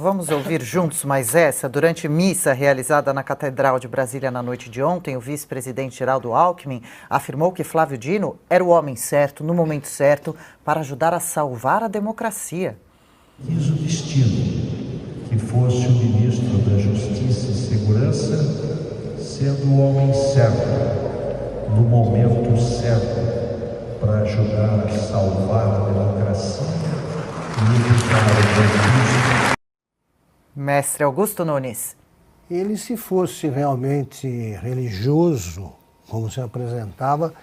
vamos ouvir juntos mais essa. Durante missa realizada na Catedral de Brasília na noite de ontem, o vice-presidente Geraldo Alckmin afirmou que Flávio Dino era o homem certo, no momento certo, para ajudar a salvar a democracia. Quis o destino que fosse o ministro da Justiça e Segurança, sendo o homem certo, no momento certo, para ajudar a salvar a democracia. Mestre Augusto Nunes. Ele, se fosse realmente religioso, como se apresentava,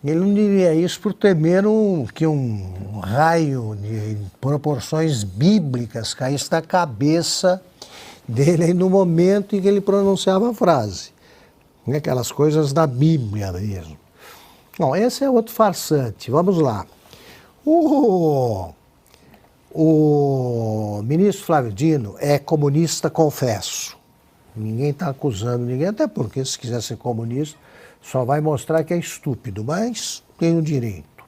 ele não diria isso por temer que um raio de proporções bíblicas caísse da cabeça dele aí no momento em que ele pronunciava a frase. Aquelas coisas da Bíblia mesmo. Bom, esse é outro farsante. Vamos lá. O ministro Flávio Dino é comunista, confesso. Ninguém está acusando ninguém, até porque se quiser ser comunista, só vai mostrar que é estúpido, mas tem o direito.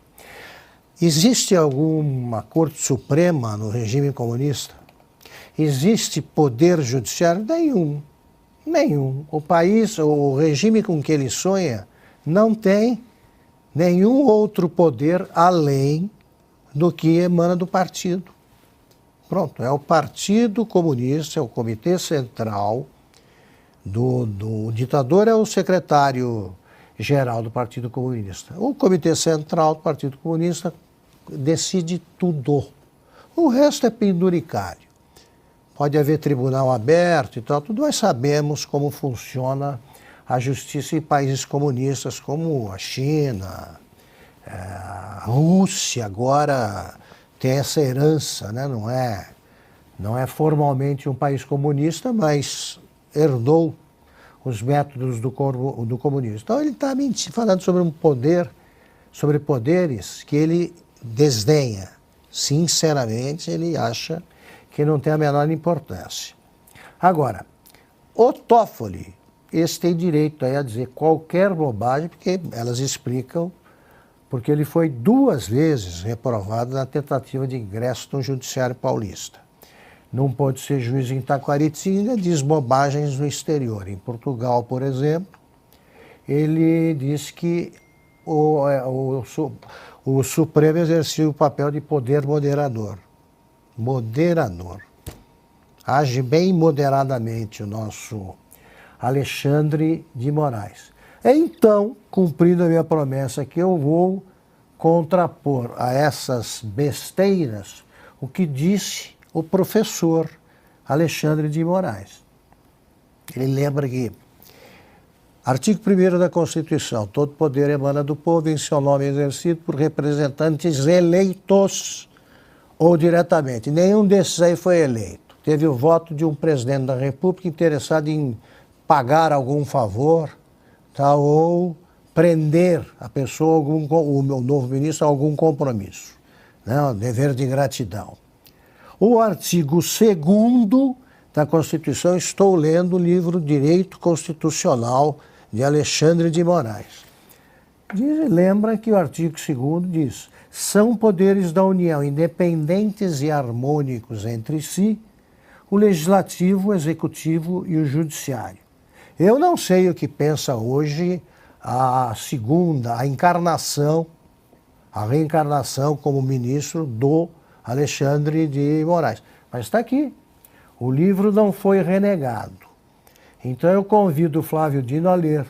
Existe alguma Corte Suprema no regime comunista? Existe poder judiciário? Nenhum. Nenhum. O país, o regime com que ele sonha, não tem nenhum outro poder além do que emana do partido. Pronto, é o Partido Comunista, é o Comitê Central, o ditador é o secretário-geral do Partido Comunista. O Comitê Central do Partido Comunista decide tudo. O resto é penduricário. Pode haver tribunal aberto e tal, tudo, nós sabemos como funciona a justiça em países comunistas como a China, a Rússia agora tem essa herança, né? Não é formalmente um país comunista, mas herdou os métodos do comunismo. Então ele está falando sobre um poder, sobre poderes que ele desdenha. Sinceramente, ele acha que não tem a menor importância. Agora, o Toffoli, esse tem direito aí a dizer qualquer bobagem, porque elas explicam porque ele foi 2 vezes reprovado na tentativa de ingresso no Judiciário Paulista. Não pode ser juiz em Taquaritinga, diz bobagens no exterior. Em Portugal, por exemplo, ele diz que o Supremo exercia o papel de poder moderador. Moderador. Age bem moderadamente o nosso Alexandre de Moraes. Então, cumprindo a minha promessa, que eu vou contrapor a essas besteiras o que disse o professor Alexandre de Moraes. Ele lembra que, artigo 1º da Constituição, todo poder emana do povo em seu nome exercido por representantes eleitos ou diretamente. Nenhum desses aí foi eleito. Teve o voto de um presidente da República interessado em pagar algum favor, tá, ou prender a pessoa, o novo ministro, a algum compromisso, né, um dever de gratidão. O artigo 2º da Constituição, estou lendo o livro Direito Constitucional de Alexandre de Moraes. Lembra que o artigo 2º diz: são poderes da União independentes e harmônicos entre si, o Legislativo, o Executivo e o Judiciário. Eu não sei o que pensa hoje a reencarnação como ministro do Alexandre de Moraes. Mas está aqui. O livro não foi renegado. Então eu convido o Flávio Dino a ler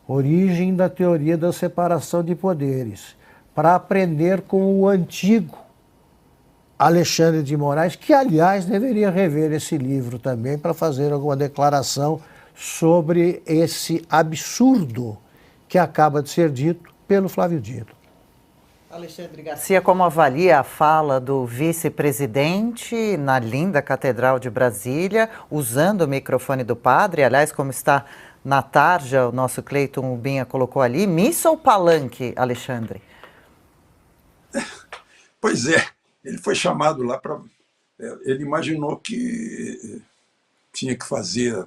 Origem da Teoria da Separação de Poderes, para aprender com o antigo Alexandre de Moraes, que, aliás, deveria rever esse livro também para fazer alguma declaração sobre esse absurdo que acaba de ser dito pelo Flávio Dino. Alexandre Garcia, como avalia a fala do vice-presidente na linda Catedral de Brasília, usando o microfone do padre? Aliás, como está na tarja, o nosso Cleiton Ubinha colocou ali, missa ou palanque, Alexandre? Pois é, ele foi chamado lá para... Ele imaginou que tinha que fazer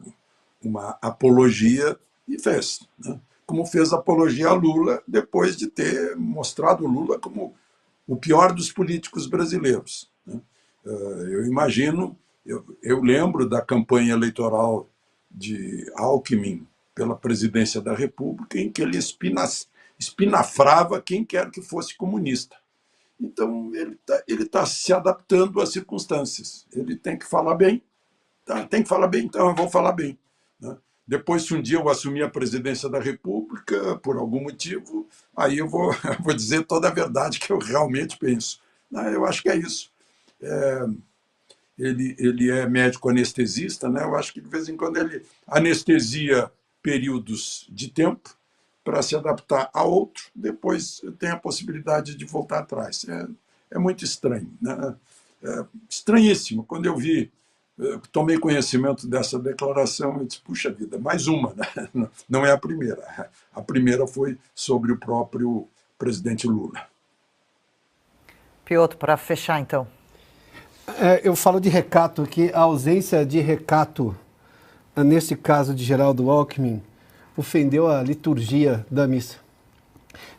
uma apologia e fez, né? Como fez apologia a Lula depois de ter mostrado o Lula como o pior dos políticos brasileiros, né? Eu imagino Eu lembro da campanha eleitoral de Alckmin pela presidência da República, em que ele espinafrava quem quer que fosse comunista. Então, ele tá se adaptando às circunstâncias. Ele tem que falar bem. Tá, tem que falar bem, então eu vou falar bem. Né? Depois, se um dia eu assumir a presidência da República, por algum motivo, aí eu vou, vou dizer toda a verdade que eu realmente penso. Eu acho que é isso. Ele é médico anestesista, né? Eu acho que de vez em quando ele anestesia períodos de tempo para se adaptar a outro, depois tem a possibilidade de voltar atrás. É muito estranho, né? Estranhíssimo. Quando eu tomei conhecimento dessa declaração, eu disse, puxa vida, mais uma, né? Não é a primeira. A primeira foi sobre o próprio presidente Lula. Piotr, para fechar então. Eu falo de recato aqui, a ausência de recato, nesse caso de Geraldo Alckmin, ofendeu a liturgia da missa.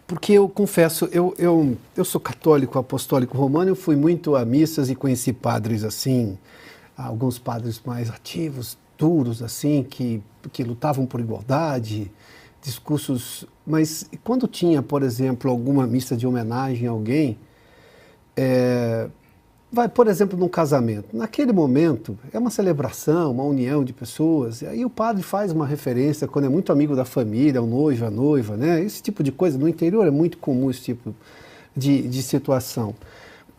Porque eu confesso, eu sou católico, apostólico romano, eu fui muito a missas e conheci padres assim, alguns padres mais ativos, duros, assim, que lutavam por igualdade, discursos. Mas quando tinha, por exemplo, alguma missa de homenagem a alguém, vai, por exemplo, num casamento. Naquele momento, é uma celebração, uma união de pessoas, e aí o padre faz uma referência quando é muito amigo da família, o noivo, a noiva, né? Esse tipo de coisa. No interior é muito comum esse tipo de situação.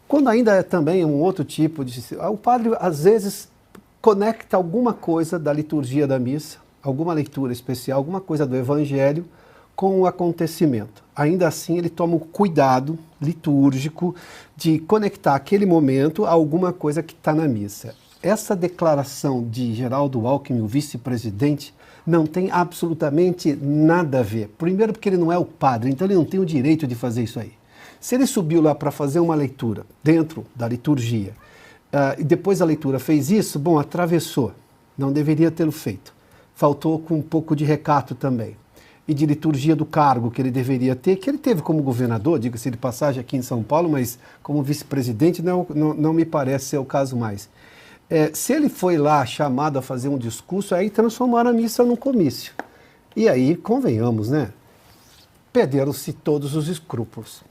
Quando ainda é também um outro tipo de... O padre, às vezes, conecta alguma coisa da liturgia da missa, alguma leitura especial, alguma coisa do evangelho, com o acontecimento. Ainda assim, ele toma o cuidado litúrgico de conectar aquele momento a alguma coisa que está na missa. Essa declaração de Geraldo Alckmin, o vice-presidente, não tem absolutamente nada a ver. Primeiro porque ele não é o padre, então ele não tem o direito de fazer isso aí. Se ele subiu lá para fazer uma leitura dentro da liturgia, e depois a leitura fez isso, bom, atravessou. Não deveria tê-lo feito. Faltou com um pouco de recato também. E de liturgia do cargo que ele deveria ter, que ele teve como governador, diga-se de passagem, aqui em São Paulo, mas como vice-presidente não me parece ser o caso mais. Se ele foi lá chamado a fazer um discurso, aí transformaram a missa num comício. E aí, convenhamos, né? Perderam-se todos os escrúpulos.